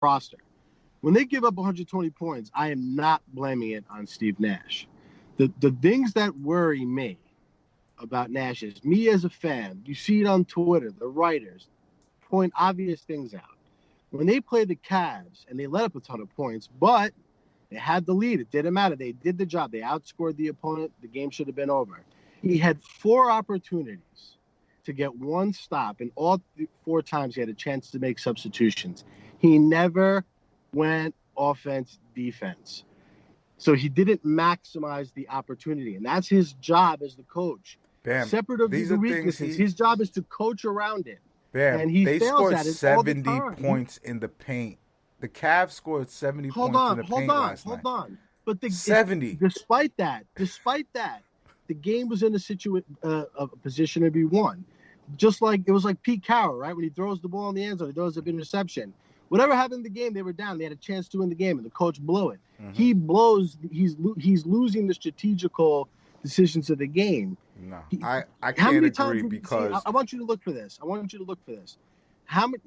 roster. When they give up 120 points, I am not blaming it on Steve Nash. The things that worry me about Nash is me as a fan. You see it on Twitter. The writers point obvious things out. When they play the Cavs and they let up a ton of points, but they had the lead. It didn't matter. They did the job. They outscored the opponent. The game should have been over. He had 4 opportunities to get one stop, and all 4 times he had a chance to make substitutions. He never went offense, defense. So he didn't maximize the opportunity, and that's his job as the coach. Bam. Separate of the weaknesses, his job is to coach around it. Bam. And he they fails scored at it 70 all the time. points in the paint. The Cavs scored 70 points in the paint last night. Hold on. But 70. Despite that, the game was in a position to be won. Just like it was like Pete Carroll, right? When he throws the ball in the end zone, he throws an interception. Whatever happened in the game, they were down. They had a chance to win the game, and the coach blew it. Mm-hmm. He's losing the strategical decisions of the game. No, I can't agree because I want you to look for this.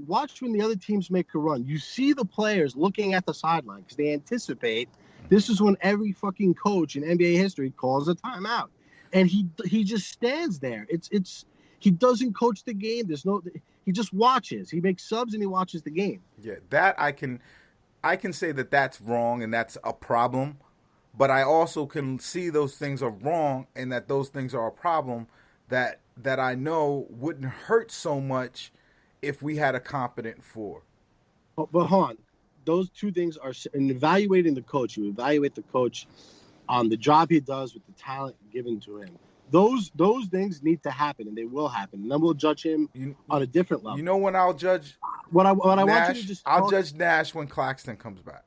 Watch when the other teams make a run. You see the players looking at the sideline because they anticipate this is when every fucking coach in NBA history calls a timeout, and he just stands there. He doesn't coach the game. He just watches. He makes subs and he watches the game. Yeah, that I can say that that's wrong and that's a problem. But I also can see those things are wrong and that those things are a problem that I know wouldn't hurt so much if we had a competent 4. But hold on. Those 2 things are in evaluating the coach. You evaluate the coach on the job he does with the talent given to him. Those things need to happen, and they will happen. And then we'll judge him on a different level. You know when I'll judge what I Nash, want you to just I'll judge Nash when Claxton comes back.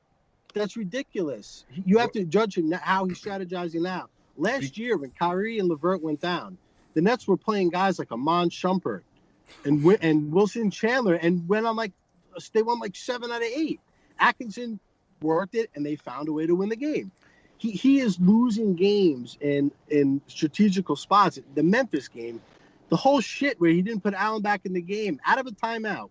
That's ridiculous. You have to judge him how he's strategizing now. Last year, when Kyrie and LeVert went down, the Nets were playing guys like Amon Shumpert and Wilson Chandler, and they won like 7 out of 8. Atkinson worked it, and they found a way to win the game. He is losing games in strategical spots. The Memphis game, the whole shit where he didn't put Allen back in the game out of a timeout.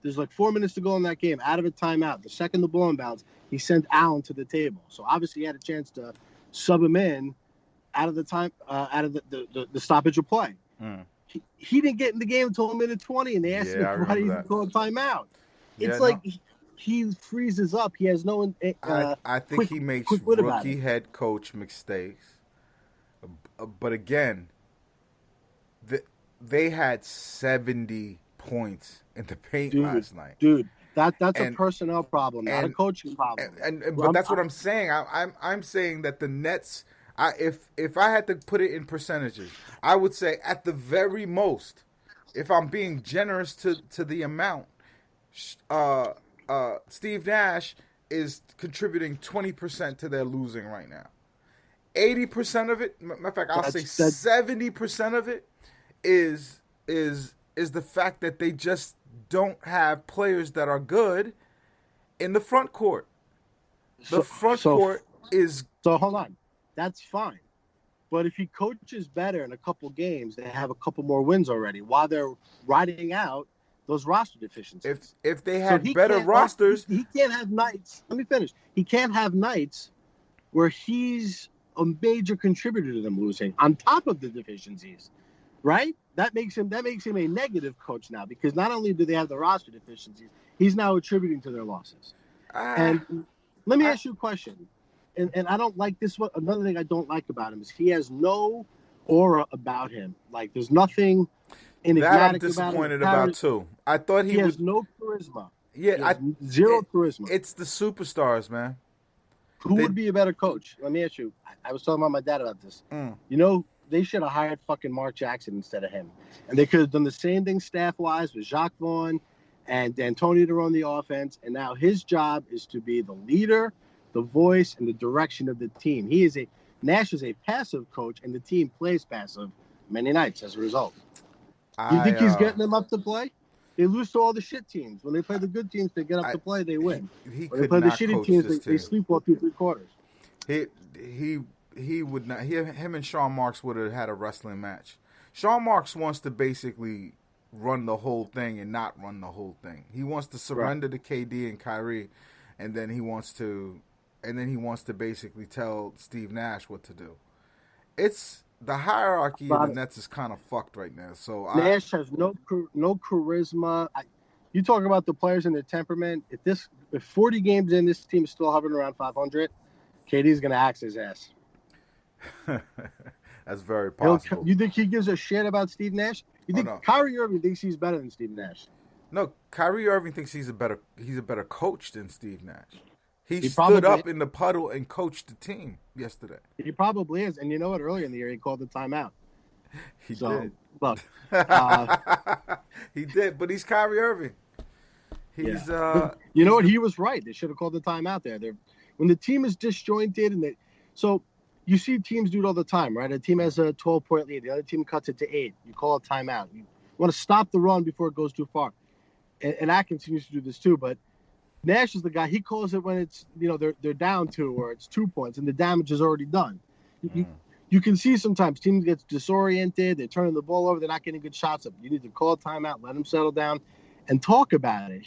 There's like 4 minutes to go in that game, out of a timeout. The second the ball inbounds, he sent Allen to the table. So obviously he had a chance to sub him in out of the stoppage of play. He didn't get in the game until a minute 20, and they asked him why he didn't call a timeout. It's he freezes up. He has no. I think he makes rookie head coach mistakes. But again, they had 70 points in the paint last night. Dude, that's a personnel problem, not a coaching problem. But that's what I'm saying. I'm saying that the Nets. If I had to put it in percentages, I would say at the very most, if I'm being generous to the amount, Steve Nash is contributing 20% to their losing right now. 80% of it, matter of fact, I'll say 70% of it is the fact that they just don't have players that are good in the front court. The front court is... So hold on. That's fine. But if he coaches better in a couple games, they have a couple more wins already while they're riding out those roster deficiencies. If they had better rosters... He can't have nights... Let me finish. He can't have nights where he's a major contributor to them losing on top of the deficiencies, right? That makes him a negative coach now because not only do they have the roster deficiencies, he's now attributing to their losses. And let me ask you a question. And I don't like this one. Another thing I don't like about him is he has no aura about him. Like there's nothing enigmatic that I'm disappointed about too. I thought he has no charisma. Yeah, zero charisma. It's the superstars, man. Who would be a better coach? Let me ask you. I was talking about my dad about this. You know, they should have hired fucking Mark Jackson instead of him. And they could have done the same thing staff-wise with Jacques Vaughn and D'Antoni to run the offense. And now his job is to be the leader, the voice, and the direction of the team. Nash is a passive coach, and the team plays passive many nights as a result. You think he's getting them up to play? They lose to all the shit teams. When they play the good teams, they get up to play, they win. When they play the shitty teams, they sleepwalk through 3 quarters. He would not. Him and Sean Marks would have had a wrestling match. Sean Marks wants to basically run the whole thing and not run the whole thing. He wants to surrender to KD and Kyrie, and then he wants to basically tell Steve Nash what to do. It's the hierarchy of the Nets is kind of fucked right now. So Nash has no charisma. You talk about the players and their temperament. If 40 games in, this team is still hovering around 500, KD's going to axe his ass. That's very possible. You think he gives a shit about Steve Nash? You think Kyrie Irving thinks he's better than Steve Nash? No, Kyrie Irving thinks he's a better coach than Steve Nash. He stood up in the puddle and coached the team yesterday. He probably is. And you know what? Earlier in the year, he called the timeout. He did. Look. He did, but he's Kyrie Irving. He's you know what? He was right. They should have called the timeout there. When the team is disjointed so you see teams do it all the time, right? A team has a 12-point lead. The other team cuts it to 8. You call a timeout. You want to stop the run before it goes too far. And Atkins continues to do this too, but Nash is the guy. He calls it when it's, they're down 2 or it's 2 points and the damage is already done. You can see sometimes teams get disoriented. They're turning the ball over. They're not getting good shots up. You need to call a timeout, let them settle down, and talk about it.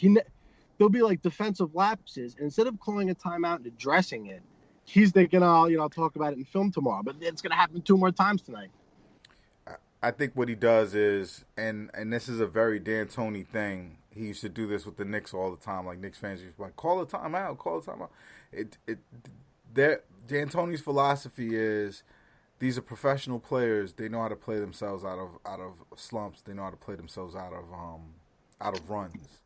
There'll be like defensive lapses. And instead of calling a timeout and addressing it, he's thinking, I'll talk about it in film tomorrow. But it's going to happen 2 more times tonight. I think what he does is, and this is a very D'Antoni thing. He used to do this with the Knicks all the time. Like Knicks fans used to be like, call a timeout. D'Antoni's philosophy is these are professional players. They know how to play themselves out of slumps. They know how to play themselves out of runs.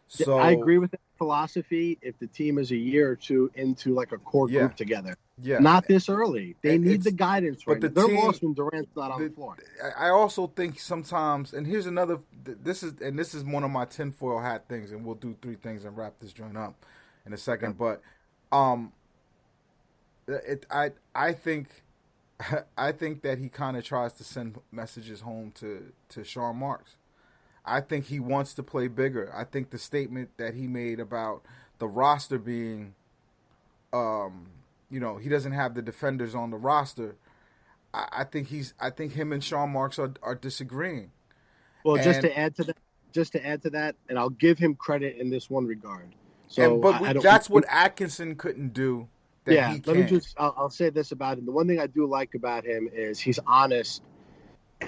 So I agree with that philosophy if the team is a year or 2 into like a core group together. Yeah. Not this early. They need the guidance right now. They're lost when Durant's not on the floor. I also think sometimes, and here's another, this is one of my tinfoil hat things, and we'll do 3 things and wrap this joint up in a second. But I think that he kind of tries to send messages home to Sean Marks. I think he wants to play bigger. I think the statement that he made about the roster being, he doesn't have the defenders on the roster. I think him and Sean Marks are disagreeing. Well, just to add to that, and I'll give him credit in this one regard. So, that's what Atkinson couldn't do. I'll say this about him. The one thing I do like about him is he's honest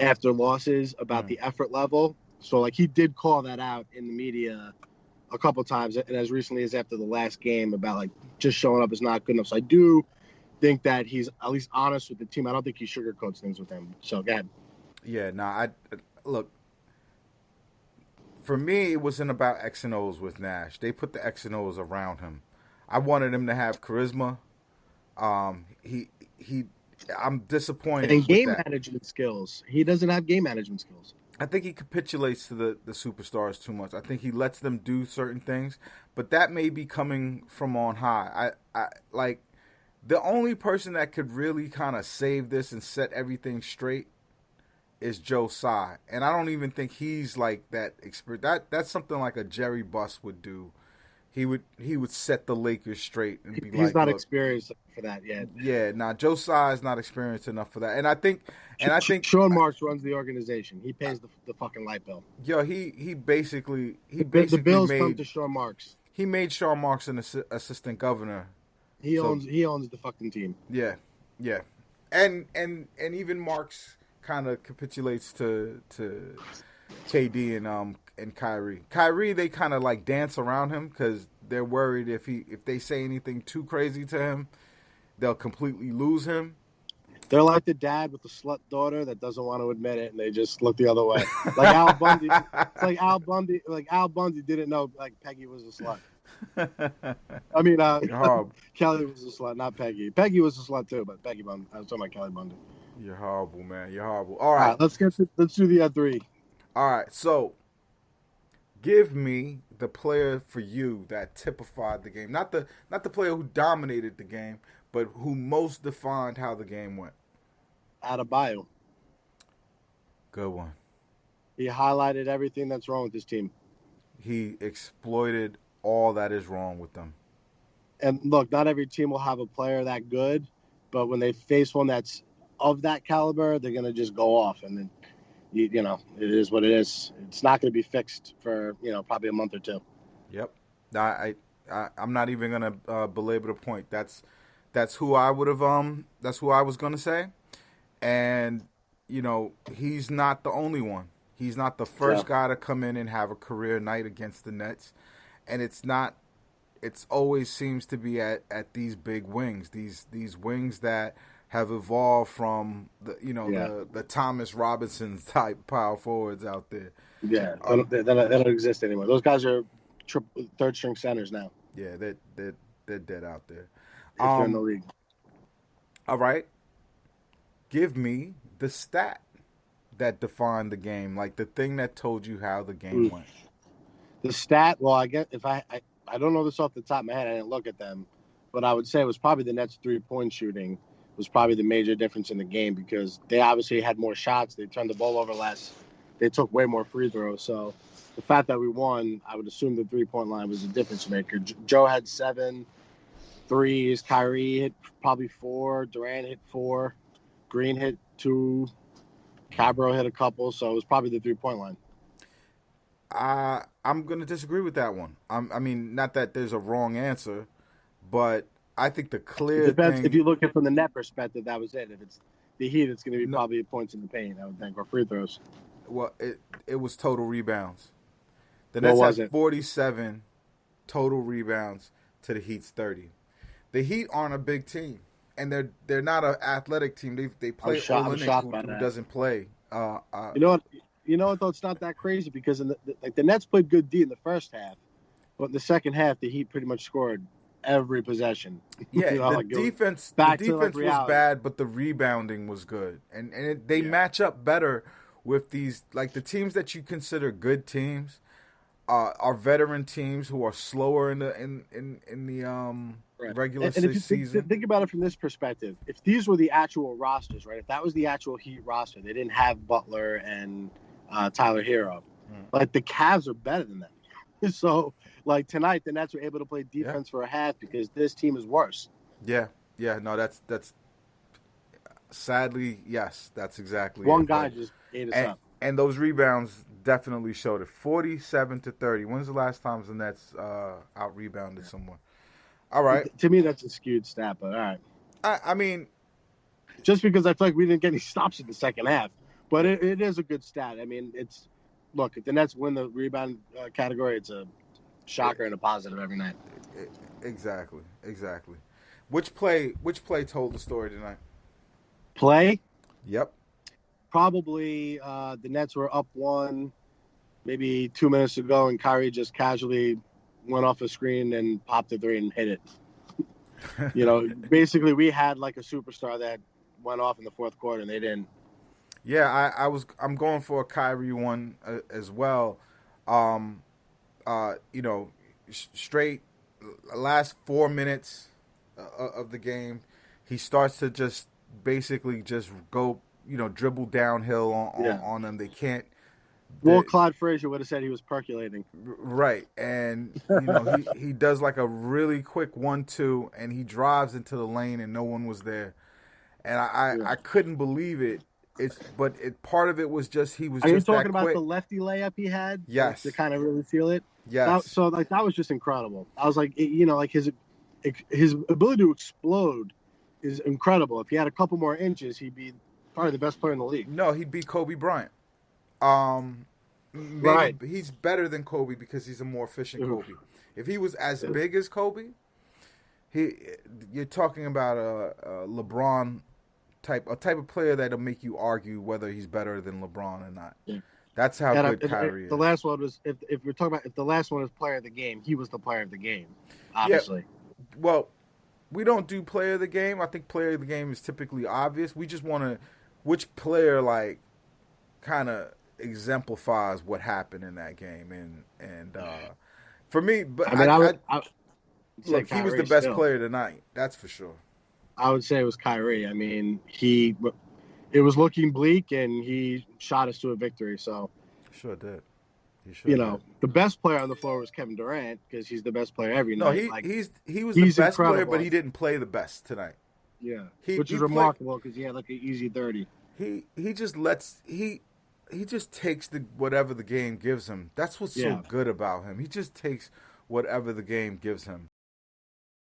after losses about the effort level. So, he did call that out in the media a couple times, and as recently as after the last game about, just showing up is not good enough. So I do think that he's at least honest with the team. I don't think he sugarcoats things with them. So, go ahead. Yeah, look, for me, it wasn't about X and O's with Nash. They put the X and O's around him. I wanted him to have charisma. I'm disappointed. And game management skills. He doesn't have game management skills. I think he capitulates to the superstars too much. I think he lets them do certain things, but that may be coming from on high. I the only person that could really kind of save this and set everything straight is Joe Tsai, and I don't even think he's like that expert. That's something like a Jerry Buss would do. He would set the Lakers straight and be he's not experienced for that yet. Yeah, Joe Tsai is not experienced enough for that, and I think Sean Marks runs the organization. He pays the fucking light bill. Yo, he basically the bills come to Sean Marks. He made Sean Marks an assistant governor. He owns the fucking team. Yeah, and even Marks kind of capitulates to KD and Kyrie. Kyrie, they kind of dance around him because they're worried if they say anything too crazy to him, they'll completely lose him. They're like the dad with the slut daughter that doesn't want to admit it, and they just look the other way. Like Al Bundy. It's like Al Bundy. Like Al Bundy didn't know Peggy was a slut. I mean, Kelly was a slut, not Peggy. Peggy was a slut too, but Peggy Bundy. I was talking about Kelly Bundy. You're horrible, man. You're horrible. All right, let's do the 3. All right, so give me the player for you that typified the game, not the player who dominated the game, but who most defined how the game went. Adebayo. Good one. He highlighted everything that's wrong with this team. He exploited all that is wrong with them. And look, not every team will have a player that good, but when they face one that's of that caliber, they're going to just go off. And then it is what it is. It's not going to be fixed for probably a month or two. Yep. I'm not even gonna belabor the point. That's who I would have that's who I was gonna say, and he's not the only one. He's not the first guy to come in and have a career night against the Nets, and it's not. It's always seems to be at these big wings, these wings that have evolved from the Thomas Robinson type power forwards out there. Yeah, they don't exist anymore. Those guys are third string centers now. Yeah, they're dead out there. If you're in the league. All right, give me the stat that defined the game, like the thing that told you how the game went. The stat, well, I guess if I don't know this off the top of my head, I didn't look at them, but I would say it was probably the Nets 3-point shooting was probably the major difference in the game because they obviously had more shots. They turned the ball over less. They took way more free throws. So the fact that we won, I would assume the 3-point line was a difference maker. Joe had 7 threes. Kyrie hit probably 4. Durant hit 4. Green hit 2. Cabro hit a couple. So it was probably the 3-point line. I'm going to disagree with that one. I mean, not that there's a wrong answer, but I think the clear thing... If you look at it from the net perspective, that was it. If it's the Heat, it's going to be probably points in the paint, I would think, or free throws. Well, it was total rebounds. The Nets had 47 total rebounds to the Heat's 30. The Heat aren't a big team, and they're not an athletic team. They play Olynyk, who doesn't play. You know what, though? It's not that crazy because the Nets played good D in the first half, but in the second half, the Heat pretty much scored every possession. Yeah, the defense was bad, but the rebounding was good, and they match up better with these the teams that you consider good teams. Are veteran teams who are slower in the regular season. Think about it from this perspective. If these were the actual rosters, right? If that was the actual Heat roster, they didn't have Butler and Tyler Hero. Like the Cavs are better than them. So tonight, the Nets were able to play defense for a half because this team is worse. Yeah. No, that's sadly, yes, that's exactly one guy just ate us up. And those rebounds definitely showed it. 47-30. When's the last time the Nets out rebounded someone? All right. To me, that's a skewed stat, but all right. I mean, just because I feel like we didn't get any stops in the second half, but it is a good stat. I mean, if the Nets win the rebound category, it's a shocker and a positive every night. Exactly. Which play told the story tonight? Play? Yep. Probably the Nets were up 1, maybe 2 minutes to go, and Kyrie just casually went off a screen and popped a 3 and hit it. Basically we had a superstar that went off in the fourth quarter and they didn't. Yeah, I'm going for a Kyrie one as well. Straight last 4 minutes of the game, he starts to just basically just go, dribble downhill on them. They can't. Well, Claude Frazier would have said he was percolating. Right, and he does a really quick 1-2, and he drives into the lane, and no one was there, and I couldn't believe it. Part of it was just he was. Are just you talking that about quick. the lefty layup he had? Yes, to kind of really seal it. Yes. That was just incredible. I was his ability to explode is incredible. If he had a couple more inches, he'd be probably the best player in the league. No, he'd be Kobe Bryant. Right. He's better than Kobe because he's a more efficient Kobe. If he was as big as Kobe, you're talking about a LeBron type of player that'll make you argue whether he's better than LeBron or not. Yeah. That's how good Kyrie is. The last one was if we're talking about if the last one was player of the game, he was the player of the game, obviously. Yeah. Well, we don't do player of the game. I think player of the game is typically obvious. We just want to which player kind of exemplifies what happened in that game, and for me, but look, he was the best player tonight. That's for sure. I would say it was Kyrie. I mean, it was looking bleak, and he shot us to a victory. So, sure did. He the best player on the floor was Kevin Durant because he's the best player every night. He was the best incredible. Player, but he didn't play the best tonight. Yeah, which is remarkable because he had an easy 30. He just lets he just takes whatever the game gives him. That's what's so good about him. He just takes whatever the game gives him.